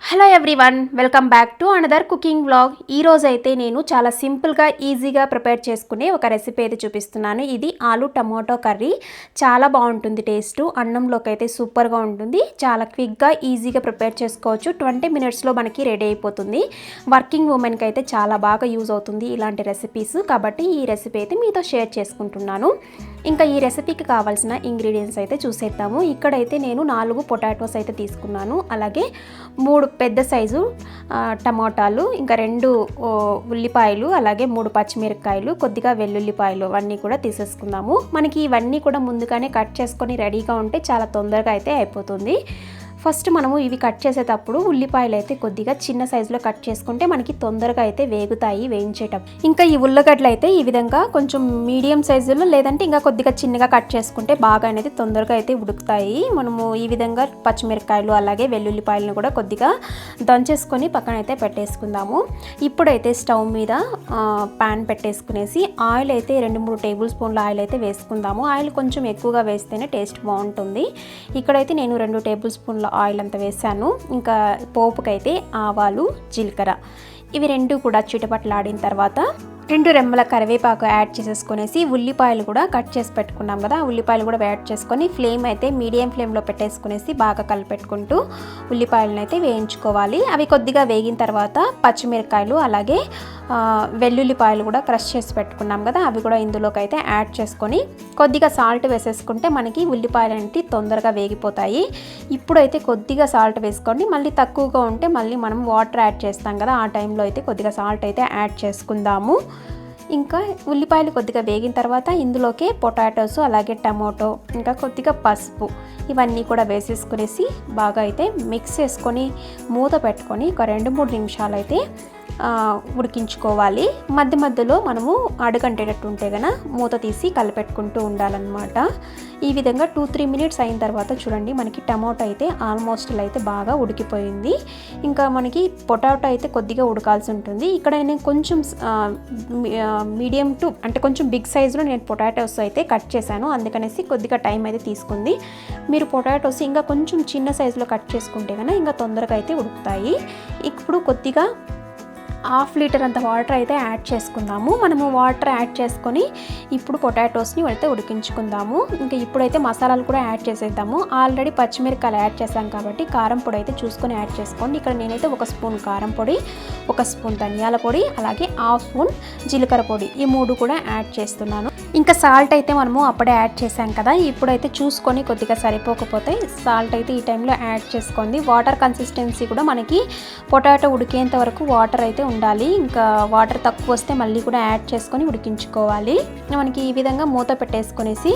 Hello everyone, welcome back to another cooking vlog. ఈ రోజు అయితే నేను చాలా సింపుల్గా ఈజీగా ప్రిపేర్ చేసుకునే ఒక రెసిపీ అయితే చూపిస్తున్నాను. ఇది ఆలు టమాటో కర్రీ. చాలా బాగుంటుంది టేస్ట్. అన్నంలోకి అయితే సూపర్గా ఉంటుంది. చాలా క్విక్గా ఈజీగా ప్రిపేర్ చేసుకోవచ్చు. 20 మినిట్స్లో మనకి రెడీ అయిపోతుంది. వర్కింగ్ ఉమెన్కి అయితే చాలా బాగా యూజ్ అవుతుంది ఇలాంటి రెసిపీస్. కాబట్టి ఈ రెసిపీ అయితే మీతో షేర్ చేసుకుంటున్నాను. ఇంకా ఈ రెసిపీకి కావాల్సిన ఇంగ్రీడియంట్స్ అయితే చూసేద్దాము. ఇక్కడైతే నేను 4 పొటాటోస్ అయితే తీసుకున్నాను. అలాగే 3 పెద్ద సైజు టమాటాలు, ఇంకా 2 ఉల్లిపాయలు, అలాగే 3 పచ్చిమిరపకాయలు, కొద్దిగా వెల్లుల్లిపాయలు అవన్నీ కూడా తీసేసుకుందాము. మనకి ఇవన్నీ కూడా ముందుగానే కట్ చేసుకొని రెడీగా ఉంటే చాలా తొందరగా అయితే అయిపోతుంది. ఫస్ట్ మనము ఇవి కట్ చేసేటప్పుడు ఉల్లిపాయలు అయితే కొద్దిగా చిన్న సైజులో కట్ చేసుకుంటే మనకి తొందరగా అయితే వేగుతాయి వేయించేటప్పుడు. ఇంకా ఈ ఉల్లగడ్డలు అయితే ఈ విధంగా కొంచెం మీడియం సైజులో లేదంటే ఇంకా కొద్దిగా చిన్నగా కట్ చేసుకుంటే బాగా అనేది తొందరగా అయితే ఉడుకుతాయి. మనము ఈ విధంగా పచ్చిమిరపకాయలు అలాగే వెల్లుల్లిపాయలను కూడా కొద్దిగా దంచేసుకొని పక్కన అయితే పెట్టేసుకుందాము. ఇప్పుడైతే స్టవ్ మీద ప్యాన్ పెట్టేసుకునేసి ఆయిల్ అయితే 2-3 టేబుల్ స్పూన్ల ఆయిల్ అయితే వేసుకుందాము. ఆయిల్ కొంచెం ఎక్కువగా వేస్తేనే టేస్ట్ బాగుంటుంది. ఇక్కడైతే నేను 2 టేబుల్ స్పూన్ల ఆయిల్ అంతా వేసాను. ఇంకా పోపుకైతే ఆవాలు, జీలకర్ర ఇవి 2 కూడా చిటపట్లాడిన తర్వాత 2 రెమ్మల కరివేపాకు యాడ్ చేసేసుకునేసి ఉల్లిపాయలు కూడా కట్ చేసి పెట్టుకున్నాం కదా, ఉల్లిపాయలు కూడా యాడ్ చేసుకొని ఫ్లేమ్ అయితే మీడియం ఫ్లేమ్లో పెట్టేసుకునేసి బాగా కలిపెట్టుకుంటూ ఉల్లిపాయలను అయితే వేయించుకోవాలి. అవి కొద్దిగా వేగిన తర్వాత పచ్చిమిరపకాయలు అలాగే వెల్లుల్లిపాయలు కూడా క్రష్ చేసి పెట్టుకున్నాం కదా, అవి కూడా ఇందులోకి అయితే యాడ్ చేసుకొని కొద్దిగా సాల్ట్ వేసేసుకుంటే మనకి ఉల్లిపాయలు అనేవి తొందరగా వేగిపోతాయి. ఇప్పుడైతే కొద్దిగా సాల్ట్ వేసుకోండి. మళ్ళీ తక్కువగా ఉంటే మళ్ళీ మనం వాటర్ యాడ్ చేస్తాం కదా, ఆ టైంలో అయితే కొద్దిగా సాల్ట్ అయితే యాడ్ చేసుకుందాము. ఇంకా ఉల్లిపాయలు కొద్దిగా వేగిన తర్వాత ఇందులోకి పొటాటోస్ అలాగే టమాటో ఇంకా కొద్దిగా పసుపు ఇవన్నీ కూడా వేసేసుకునేసి బాగా అయితే మిక్స్ చేసుకొని మూత పెట్టుకొని ఒక 2-3 నిమిషాలు అయితే ఉడికించుకోవాలి. మధ్య మధ్యలో మనము అడుగంటేటట్టు ఉంటే గన మూత తీసి కలిపెట్టుకుంటూ ఉండాలన్నమాట. ఈ విధంగా 2-3 మినిట్స్ అయిన తర్వాత చూడండి మనకి టమాటో అయితే ఆల్మోస్ట్ అయితే బాగా ఉడికిపోయింది. ఇంకా మనకి పొటాటో అయితే కొద్దిగా ఉడకాల్సి ఉంటుంది. ఇక్కడ నేను కొంచెం మీడియం టు అంటే కొంచెం బిగ్ సైజులో నేను పొటాటోస్ అయితే కట్ చేశాను. అందుకనేసి కొద్దిగా టైం అయితే తీసుకుంది. మీరు పొటాటోస్ ఇంకా కొంచెం చిన్న సైజులో కట్ చేసుకుంటే కనుక ఇంకా తొందరగా అయితే ఉడుకుతాయి. ఇప్పుడు కొద్దిగా 1/2 లీటర్ అంత వాటర్ అయితే యాడ్ చేసుకుందాము. మనము వాటర్ యాడ్ చేసుకొని ఇప్పుడు పొటాటోస్ని అయితే ఉడికించుకుందాము. ఇంకా ఇప్పుడైతే మసాలాలు కూడా యాడ్ చేసేద్దాము. ఆల్రెడీ పచ్చిమిరపకాయలు యాడ్ చేసాం కాబట్టి కారం పొడి అయితే చూసుకొని యాడ్ చేసుకోండి. ఇక్కడ నేనైతే 1 స్పూన్ కారం పొడి, 1 స్పూన్ ధనియాల పొడి, అలాగే 1/2 స్పూన్ జీలకర్ర పొడి ఈ 3 కూడా యాడ్ చేస్తున్నాను. ఇంకా సాల్ట్ అయితే మనము అప్పుడే యాడ్ చేసాం కదా, ఇప్పుడైతే చూసుకొని కొద్దిగా సరిపోకపోతే సాల్ట్ అయితే ఈ టైంలో యాడ్ చేసుకోండి. వాటర్ కన్సిస్టెన్సీ కూడా మనకి పొటాటో ఉడికేంత వరకు వాటర్ అయితే ఉండాలి. ఇంకా వాటర్ తక్కువ వస్తే మళ్ళీ కూడా యాడ్ చేసుకొని ఉడికించుకోవాలి. మనకి ఈ విధంగా మూత పెట్టేసుకునేసి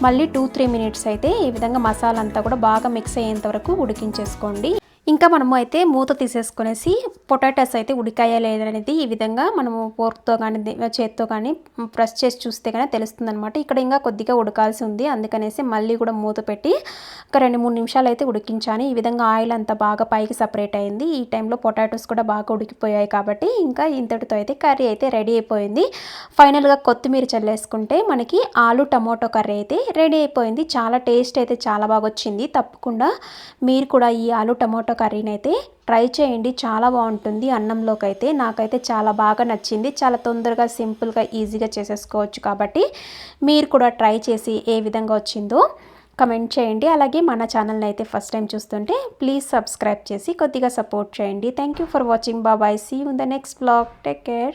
మళ్ళీ 2-3 మినిట్స్ అయితే ఈ విధంగా మసాలా అంతా కూడా బాగా మిక్స్ అయ్యేంత వరకు ఉడికించేసుకోండి. ఇంకా మనము అయితే మూత తీసేసుకునేసి పొటాటోస్ అయితే ఉడికాయా లేదనేది ఈ విధంగా మనము ఫోర్క్తో కానీ చేత్తో కానీ ప్రెస్ చేసి చూస్తే కానీ తెలుస్తుంది అనమాట. ఇక్కడ ఇంకా కొద్దిగా ఉడకాల్సి ఉంది. అందుకనేసి మళ్ళీ కూడా మూత పెట్టి ఒక 2-3 నిమిషాలు అయితే ఉడికించాను. ఈ విధంగా ఆయిల్ అంతా బాగా పైకి సపరేట్ అయింది. ఈ టైంలో పొటాటోస్ కూడా బాగా ఉడికిపోయాయి కాబట్టి ఇంకా ఇంతటితో అయితే కర్రీ అయితే రెడీ అయిపోయింది. ఫైనల్గా కొత్తిమీర చల్లేసుకుంటే మనకి ఆలు టమాటో కర్రీ అయితే రెడీ అయిపోయింది. చాలా టేస్ట్ అయితే చాలా బాగా వచ్చింది. తప్పకుండా మీరు కూడా ఈ ఆలు టమాటో కర్రీని అయితే ట్రై చేయండి. చాలా బాగుంటుంది అన్నంలోకి అయితే. నాకైతే చాలా బాగా నచ్చింది. చాలా తొందరగా సింపుల్గా ఈజీగా చేసేసుకోవచ్చు. కాబట్టి మీరు కూడా ట్రై చేసి ఏ విధంగా వచ్చిందో కమెంట్ చేయండి. అలాగే మన ఛానల్ని అయితే ఫస్ట్ టైం చూస్తుంటే ప్లీజ్ సబ్స్క్రైబ్ చేసి కొద్దిగా సపోర్ట్ చేయండి. Thank you for watching. Bye. See you in the next vlog. Take care.